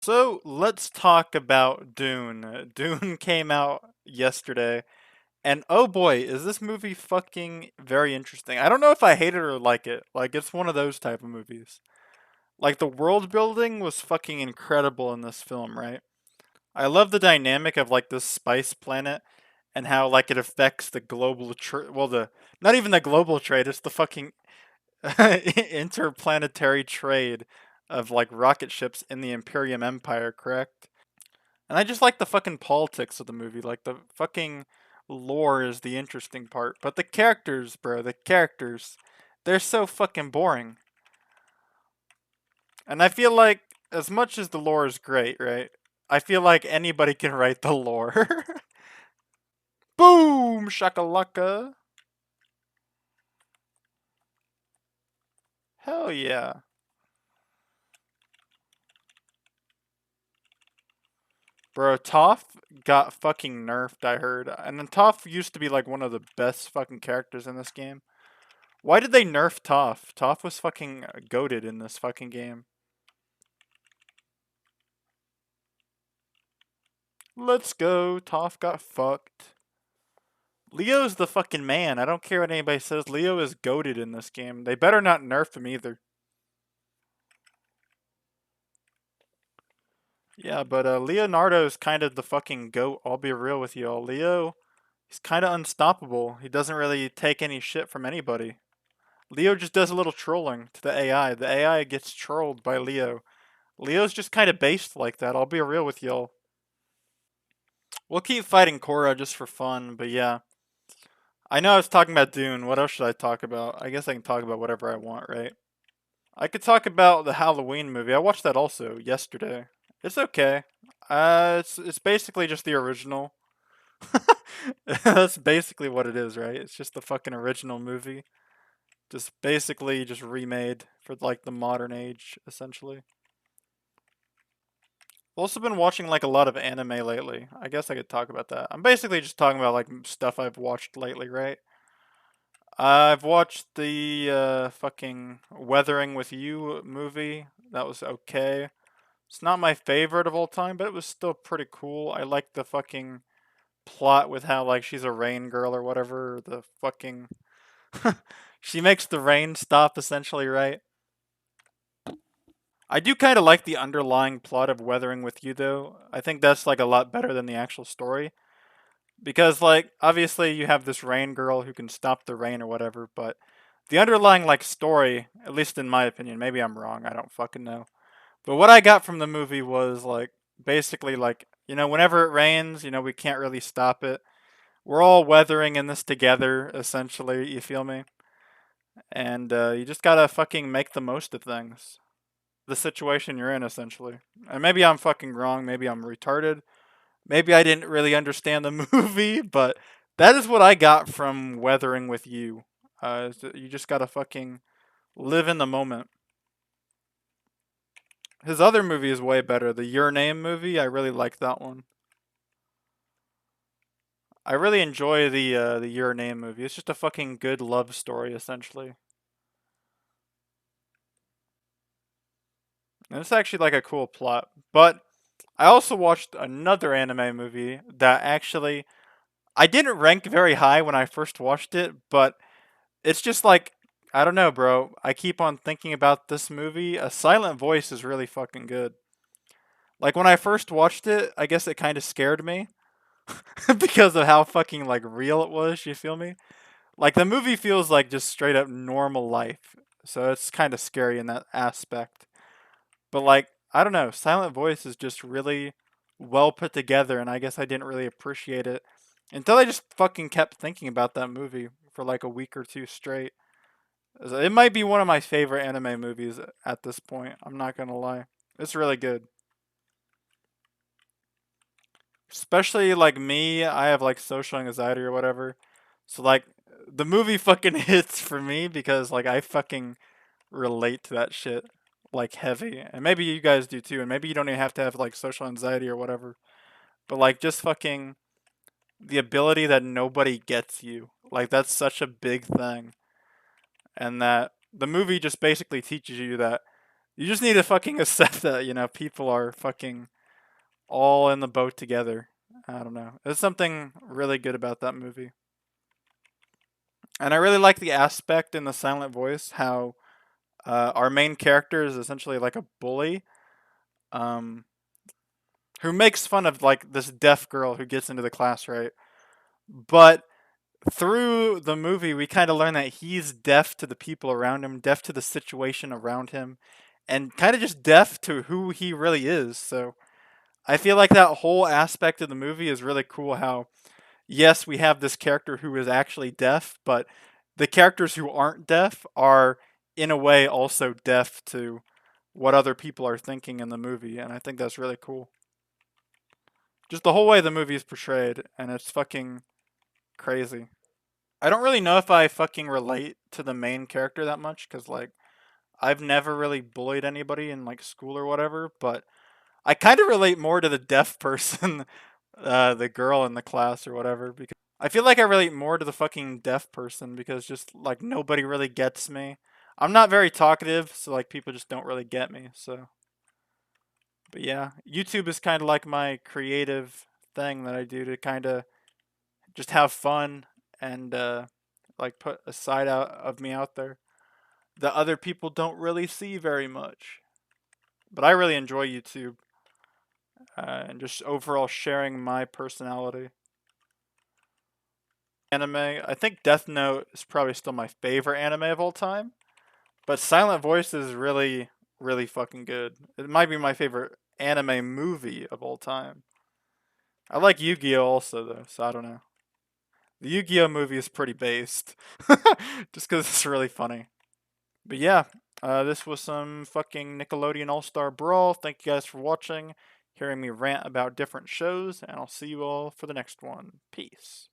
So let's talk about Dune. Dune came out yesterday, and oh boy, is this movie fucking very interesting. I don't know if I hate it or like it. Like, it's one of those type of movies. Like, the world building was fucking incredible in this film, right? I love the dynamic of like this spice planet and how like it affects the global well, the not even the global trade, it's the fucking interplanetary trade of like rocket ships in the Imperium Empire, correct? And I just like the fucking politics of the movie. Like, the fucking lore is the interesting part. But the characters, bro, the characters, they're so fucking boring. And I feel like, as much as the lore is great, right? I feel like anybody can write the lore. Boom! Shakalaka. Hell yeah. Bro, Toph got fucking nerfed, I heard. And then Toph used to be like one of the best fucking characters in this game. Why did they nerf Toph? Toph was fucking goated in this fucking game. Let's go. Toph got fucked. Leo's the fucking man. I don't care what anybody says. Leo is goated in this game. They better not nerf him either. Yeah, but Leonardo is kind of the fucking goat. I'll be real with y'all. Leo, he's kind of unstoppable. He doesn't really take any shit from anybody. Leo just does a little trolling to the AI. The AI gets trolled by Leo. Leo's just kind of based like that. I'll be real with y'all. We'll keep fighting Korra just for fun, but yeah. I know I was talking about Dune. What else should I talk about? I guess I can talk about whatever I want, right? I could talk about the Halloween movie. I watched that also yesterday. It's okay. It's basically just the original. That's basically what it is, right? It's just the fucking original movie. Just basically just remade for like the modern age, essentially. I've also been watching like a lot of anime lately. I guess I could talk about that. I'm basically just talking about like stuff I've watched lately, right? I've watched the fucking Weathering with You movie. That was okay. It's not my favorite of all time, but it was still pretty cool. I like the fucking plot with how like she's a rain girl or whatever. The fucking she makes the rain stop essentially, right? I do kind of like the underlying plot of Weathering with You though. I think that's like a lot better than the actual story. Because like obviously you have this rain girl who can stop the rain or whatever, but the underlying like story, at least in my opinion, maybe I'm wrong, I don't fucking know. But what I got from the movie was like basically like, whenever it rains, we can't really stop it. We're all weathering in this together, essentially, you feel me? And you just gotta fucking make the most of things. The situation you're in, essentially. And maybe I'm fucking wrong, maybe I'm retarded. Maybe I didn't really understand the movie, but that is what I got from Weathering with You. You just gotta fucking live in the moment. His other movie is way better. The Your Name movie, I really like that one. I really enjoy the Your Name movie. It's just a fucking good love story, essentially. And it's actually like a cool plot. But I also watched another anime movie that actually I didn't rank very high when I first watched it, but it's just like I don't know, bro. I keep on thinking about this movie. A Silent Voice is really fucking good. Like when I first watched it, I guess it kind of scared me because of how fucking like real it was, you feel me? Like the movie feels like just straight up normal life. So it's kind of scary in that aspect. But like, I don't know, Silent Voice is just really well put together, and I guess I didn't really appreciate it until I just fucking kept thinking about that movie for like a week or two straight. It might be one of my favorite anime movies at this point. I'm not gonna lie. It's really good. Especially like me, I have like social anxiety or whatever. So like the movie fucking hits for me because like I fucking relate to that shit like heavy. And maybe you guys do too. And maybe you don't even have to have like social anxiety or whatever. But like just fucking the ability that nobody gets you. Like that's such a big thing. And that the movie just basically teaches you that You just need to fucking accept that, people are fucking all in the boat together. I don't know. There's something really good about that movie. And I really like the aspect in the silent voice how our main character is essentially like a bully, um, who makes fun of like this deaf girl who gets into the class, right? But through the movie, we kind of learn that he's deaf to the people around him, deaf to the situation around him, and kind of just deaf to who he really is. So I feel like that whole aspect of the movie is really cool. How, yes, we have this character who is actually deaf, but the characters who aren't deaf are, in a way, also deaf to what other people are thinking in the movie. And I think that's really cool. Just the whole way the movie is portrayed, and it's fucking crazy. I don't really know if I fucking relate to the main character that much because, like, I've never really bullied anybody in, like, school or whatever, but I kind of relate more to the deaf person, the girl in the class or whatever, because I feel like I relate more to the fucking deaf person because just, like, nobody really gets me. I'm not very talkative, so, like, people just don't really get me, so. But yeah, YouTube is kind of like my creative thing that I do to kind of just have fun and, like, put a side out of me out there that other people don't really see very much. But I really enjoy YouTube, and just overall sharing my personality. Anime, I think Death Note is probably still my favorite anime of all time, but Silent Voice is really, really fucking good. It might be my favorite anime movie of all time. I like Yu-Gi-Oh also though, so I don't know. The Yu-Gi-Oh movie is pretty based, just because it's really funny. But yeah, this was some fucking Nickelodeon All-Star Brawl. Thank you guys for watching, hearing me rant about different shows, and I'll see you all for the next one. Peace.